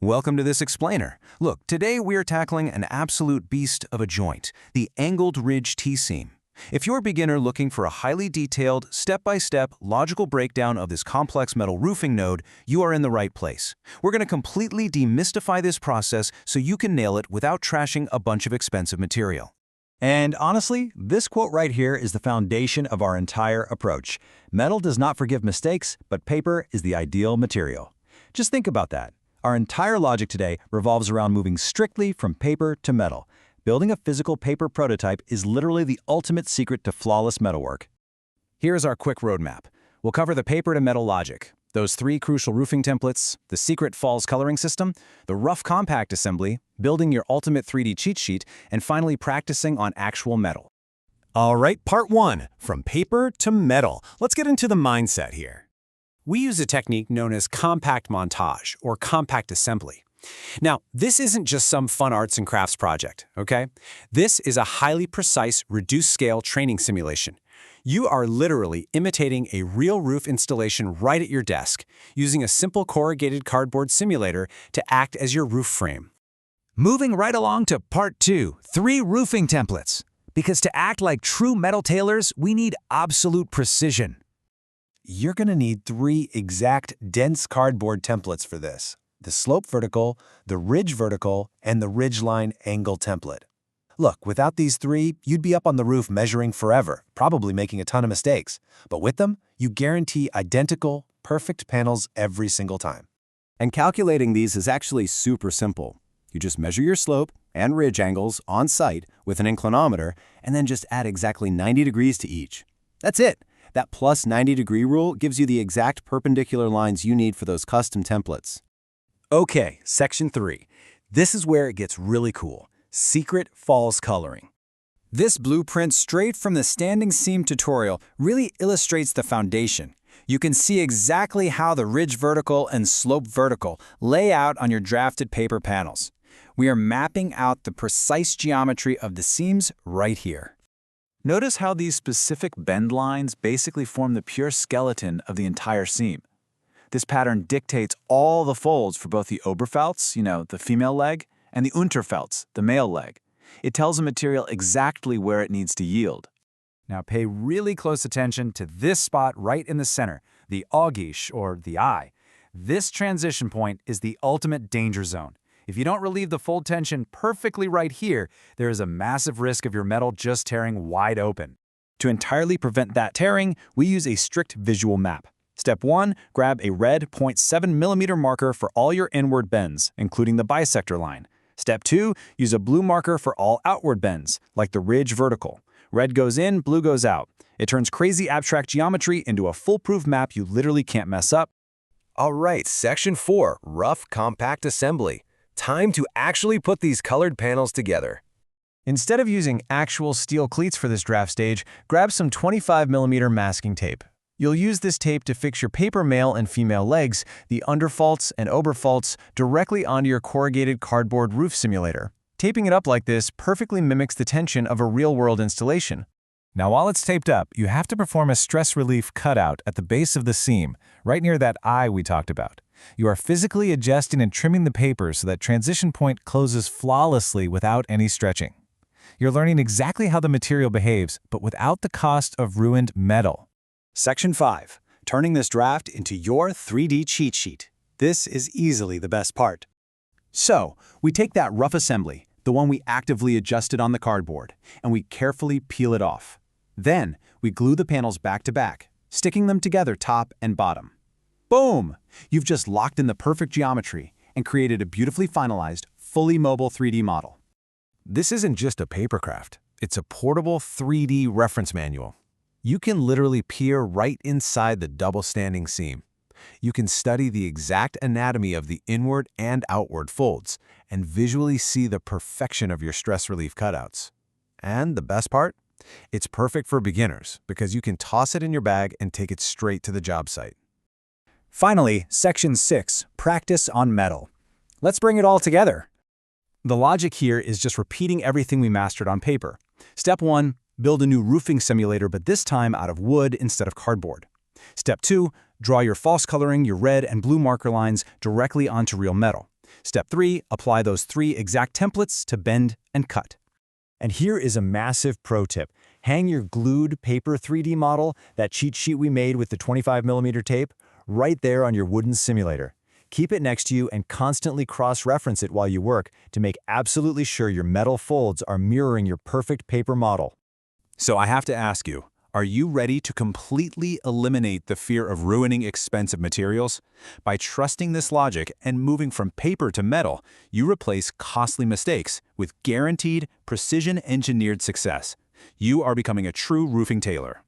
Welcome to this explainer. Look, today we're tackling an absolute beast of a joint, the angled ridge T-seam. If you're a beginner looking for a highly detailed, step-by-step, logical breakdown of this complex metal roofing node, you are in the right place. We're going to completely demystify this process so you can nail it without trashing a bunch of expensive material. And honestly, this quote right here is the foundation of our entire approach. Metal does not forgive mistakes, but paper is the ideal material. Just think about that. Our entire logic today revolves around moving strictly from paper to metal. Building a physical paper prototype is literally the ultimate secret to flawless metalwork. Here's our quick roadmap. We'll cover the paper to metal logic, those three crucial roofing templates, the secret falls coloring system, the rough compact assembly, building your ultimate 3D cheat sheet, and finally practicing on actual metal. All right, part one, from paper to metal. Let's get into the mindset here. We use a technique known as compact montage, or compact assembly. Now, this isn't just some fun arts and crafts project, okay? This is a highly precise, reduced-scale training simulation. You are literally imitating a real roof installation right at your desk, using a simple corrugated cardboard simulator to act as your roof frame. Moving right along to part two, 3 roofing templates. Because to act like true metal tailors, we need absolute precision. You're going to need 3 exact dense cardboard templates for this: the slope vertical, the ridge vertical, and the ridgeline angle template. Look, without these 3, you'd be up on the roof measuring forever, probably making a ton of mistakes. But with them, you guarantee identical, perfect panels every single time. And calculating these is actually super simple. You just measure your slope and ridge angles on site with an inclinometer, and then just add exactly 90 degrees to each. That's it. That plus 90-degree rule gives you the exact perpendicular lines you need for those custom templates. Okay, section 3. This is where it gets really cool. Secret falls coloring. This blueprint straight from the standing seam tutorial really illustrates the foundation. You can see exactly how the ridge vertical and slope vertical lay out on your drafted paper panels. We are mapping out the precise geometry of the seams right here. Notice how these specific bend lines basically form the pure skeleton of the entire seam. This pattern dictates all the folds for both the Oberfelds, the female leg, and the Unterfelds, the male leg. It tells the material exactly where it needs to yield. Now pay really close attention to this spot right in the center, the Augisch, or the eye. This transition point is the ultimate danger zone. If you don't relieve the fold tension perfectly right here, there is a massive risk of your metal just tearing wide open. To entirely prevent that tearing, we use a strict visual map. Step 1, grab a red 0.7mm marker for all your inward bends, including the bisector line. Step 2, use a blue marker for all outward bends, like the ridge vertical. Red goes in, blue goes out. It turns crazy abstract geometry into a foolproof map you literally can't mess up. All right, section 4, rough compact assembly. Time to actually put these colored panels together. Instead of using actual steel cleats for this draft stage, grab some 25mm masking tape. You'll use this tape to fix your paper male and female legs, the Unterfelds and Oberfelds, directly onto your corrugated cardboard roof simulator. Taping it up like this perfectly mimics the tension of a real-world installation. Now, while it's taped up, you have to perform a stress relief cutout at the base of the seam, right near that eye we talked about. You are physically adjusting and trimming the paper so that transition point closes flawlessly without any stretching. You're learning exactly how the material behaves, but without the cost of ruined metal. Section 5, turning this draft into your 3D cheat sheet. This is easily the best part. So, we take that rough assembly, the one we actively adjusted on the cardboard, and we carefully peel it off. Then, we glue the panels back to back, sticking them together top and bottom. Boom! You've just locked in the perfect geometry and created a beautifully finalized, fully mobile 3D model. This isn't just a paper craft. It's a portable 3D reference manual. You can literally peer right inside the double standing seam. You can study the exact anatomy of the inward and outward folds and visually see the perfection of your stress relief cutouts. And the best part? It's perfect for beginners because you can toss it in your bag and take it straight to the job site. Finally, section 6, practice on metal. Let's bring it all together. The logic here is just repeating everything we mastered on paper. Step 1, build a new roofing simulator, but this time out of wood instead of cardboard. Step 2, draw your false coloring, your red and blue marker lines directly onto real metal. Step 3, apply those 3 exact templates to bend and cut. And here is a massive pro tip. Hang your glued paper 3D model, that cheat sheet we made with the 25mm tape, right there on your wooden simulator. Keep it next to you and constantly cross-reference it while you work to make absolutely sure your metal folds are mirroring your perfect paper model. So I have to ask you, are you ready to completely eliminate the fear of ruining expensive materials? By trusting this logic and moving from paper to metal, you replace costly mistakes with guaranteed, precision-engineered success. You are becoming a true roofing tailor.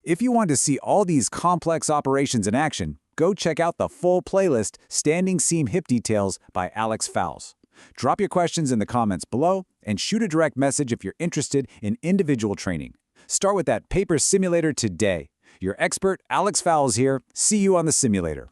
If you want to see all these complex operations in action, go check out the full playlist Standing Seam Hip Details by Alex Fowles. Drop your questions in the comments below and shoot a direct message if you're interested in individual training. Start with that paper simulator today. Your expert, Alex Fowles here. See you on the simulator.